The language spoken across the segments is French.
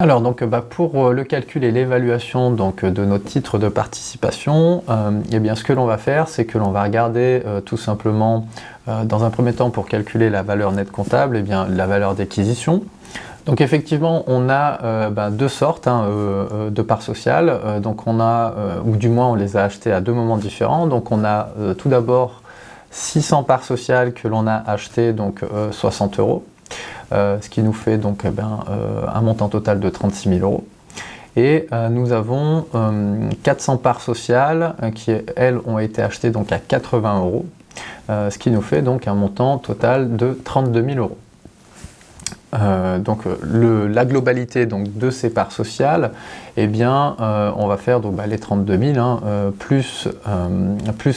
Alors donc pour le calcul et l'évaluation de nos titres de participation, eh bien ce que l'on va faire, c'est que l'on va regarder tout simplement dans un premier temps pour calculer la valeur nette comptable, eh bien la valeur d'acquisition. Donc effectivement on a deux sortes de parts sociales, donc on a, ou du moins on les a achetées à deux moments différents, donc on a tout d'abord 600 parts sociales que l'on a achetées, donc 60 €. Ce qui nous fait donc un montant total de 36 000 €. Et nous avons 400 parts sociales qui, elles, ont été achetées donc à 80 €, ce qui nous fait donc un montant total de 32 000 €. Donc la globalité donc, de ces parts sociales, eh bien, on va faire donc, les 32 000 plus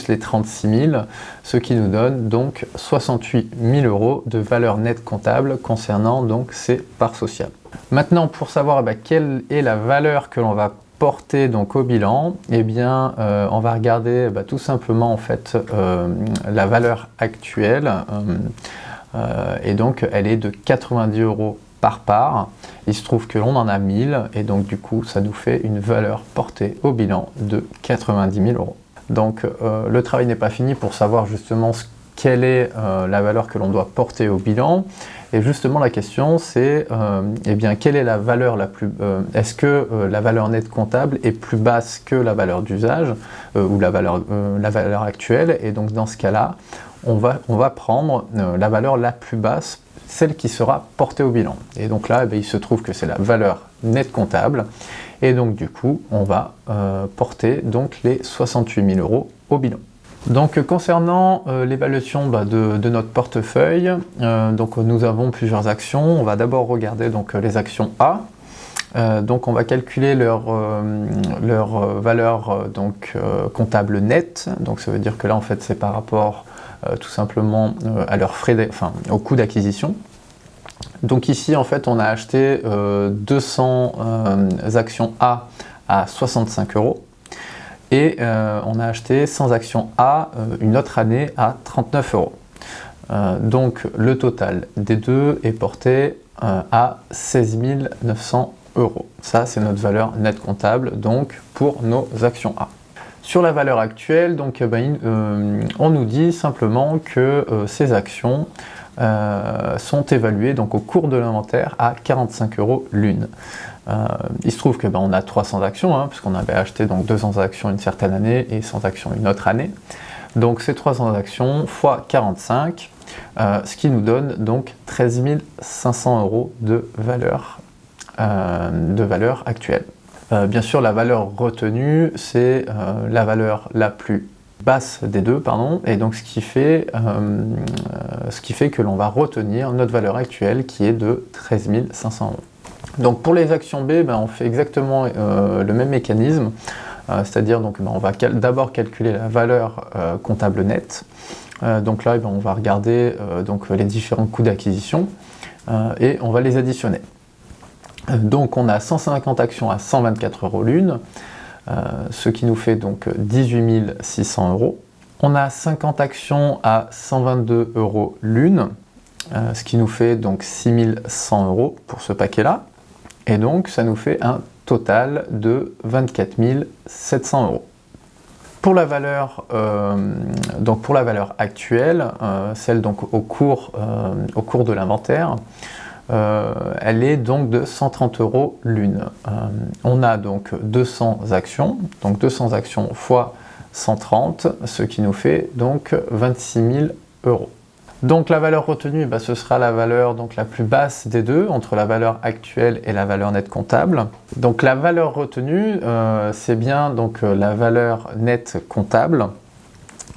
les 36 000, ce qui nous donne donc 68 000 € de valeur nette comptable concernant donc ces parts sociales. Maintenant, pour savoir quelle est la valeur que l'on va porter donc au bilan, eh bien, on va regarder tout simplement en fait la valeur actuelle. Et donc elle est de 90 € par part. Il se trouve que l'on en a 1000 et donc du coup ça nous fait une valeur portée au bilan de 90 000 €. Donc le travail n'est pas fini pour savoir justement quelle est la valeur que l'on doit porter au bilan. Et justement la question c'est eh bien quelle est la valeur la plus est-ce que la valeur nette comptable est plus basse que la valeur d'usage ou la valeur actuelle, et donc dans ce cas-là on va prendre la valeur la plus basse, celle qui sera portée au bilan. Et donc là, il se trouve que c'est la valeur nette comptable. Et donc du coup, on va porter donc les 68 000 € au bilan. Donc concernant l'évaluation de notre portefeuille, donc nous avons plusieurs actions. On va d'abord regarder donc les actions A. Donc on va calculer leur valeur comptable nette. Donc ça veut dire que là en fait c'est par rapport tout simplement à leurs frais, au coût d'acquisition. Donc ici en fait on a acheté 200 actions A à 65 € et on a acheté 100 actions A une autre année à 39 €. Donc le total des deux est porté à 16 900 €. Ça c'est notre valeur nette comptable donc pour nos actions A. Sur la valeur actuelle, donc, on nous dit simplement que ces actions sont évaluées donc, au cours de l'inventaire à 45 € l'une. Il se trouve que on a 300 actions, puisqu'on avait acheté donc, 200 actions une certaine année et 100 actions une autre année. Donc ces 300 actions fois 45, ce qui nous donne donc 13 500 € de valeur actuelle. Bien sûr, la valeur retenue, c'est la valeur la plus basse des deux, et donc ce qui fait que l'on va retenir notre valeur actuelle qui est de 13 500 €. Donc pour les actions B, on fait exactement le même mécanisme, c'est-à-dire donc on va d'abord calculer la valeur comptable nette. Donc là, on va regarder donc les différents coûts d'acquisition et on va les additionner. Donc on a 150 actions à 124 € l'une, ce qui nous fait donc 18 600 €. On a 50 actions à 122 € l'une, ce qui nous fait donc 6 100 € pour ce paquet-là. Et donc ça nous fait un total de 24 700 €. Pour la valeur, actuelle, celle donc au cours de l'inventaire, elle est donc de 130 € l'une. On a donc 200 actions, donc 200 actions fois 130, ce qui nous fait donc 26 000 €. Donc la valeur retenue, ce sera la valeur donc, la plus basse des deux, entre la valeur actuelle et la valeur nette comptable. Donc la valeur retenue, c'est bien donc, la valeur nette comptable,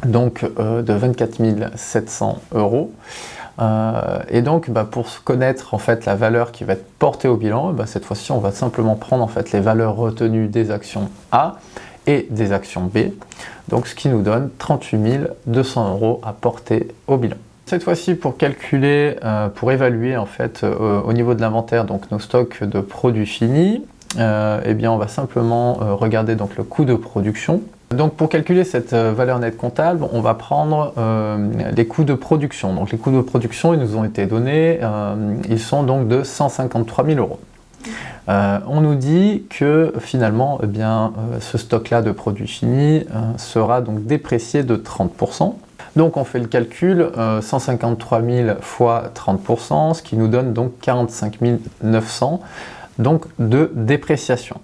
donc de 24 700 €. Et donc pour connaître en fait la valeur qui va être portée au bilan, cette fois-ci on va simplement prendre en fait les valeurs retenues des actions A et des actions B, donc ce qui nous donne 38 200 € à porter au bilan. Cette fois-ci pour calculer, pour évaluer en fait au niveau de l'inventaire donc nos stocks de produits finis, eh bien on va simplement regarder donc le coût de production. Donc pour calculer cette valeur nette comptable, on va prendre les coûts de production. Donc les coûts de production, ils nous ont été donnés, ils sont donc de 153 000 €. On nous dit que finalement, eh bien, ce stock-là de produits finis sera donc déprécié de 30%. Donc on fait le calcul, 153 000 fois 30%, ce qui nous donne donc 45 900 donc, de dépréciation.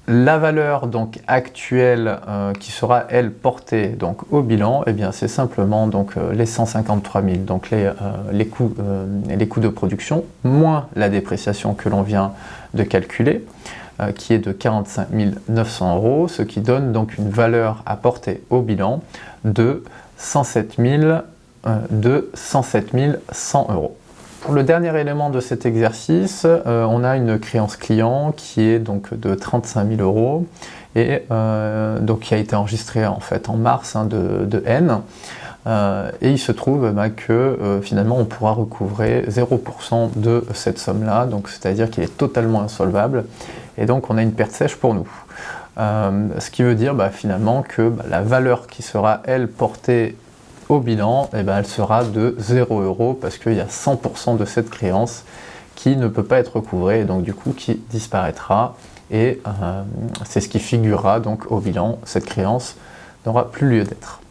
La valeur donc actuelle qui sera elle portée donc au bilan, eh bien c'est simplement donc les 153 000, donc les coûts de production moins la dépréciation que l'on vient de calculer, qui est de 45 900 €, ce qui donne donc une valeur à porter au bilan de 107 100 €. Pour le dernier élément de cet exercice, on a une créance client qui est donc de 35 000 € et donc qui a été enregistrée en fait en mars de N. Et il se trouve que finalement on pourra recouvrer 0% de cette somme-là, donc c'est-à-dire qu'il est totalement insolvable et donc on a une perte sèche pour nous. Ce qui veut dire finalement que la valeur qui sera elle portée au bilan, eh ben, elle sera de 0 € parce qu'il y a 100% de cette créance qui ne peut pas être recouvrée et donc du coup qui disparaîtra et c'est ce qui figurera donc au bilan. Cette créance n'aura plus lieu d'être.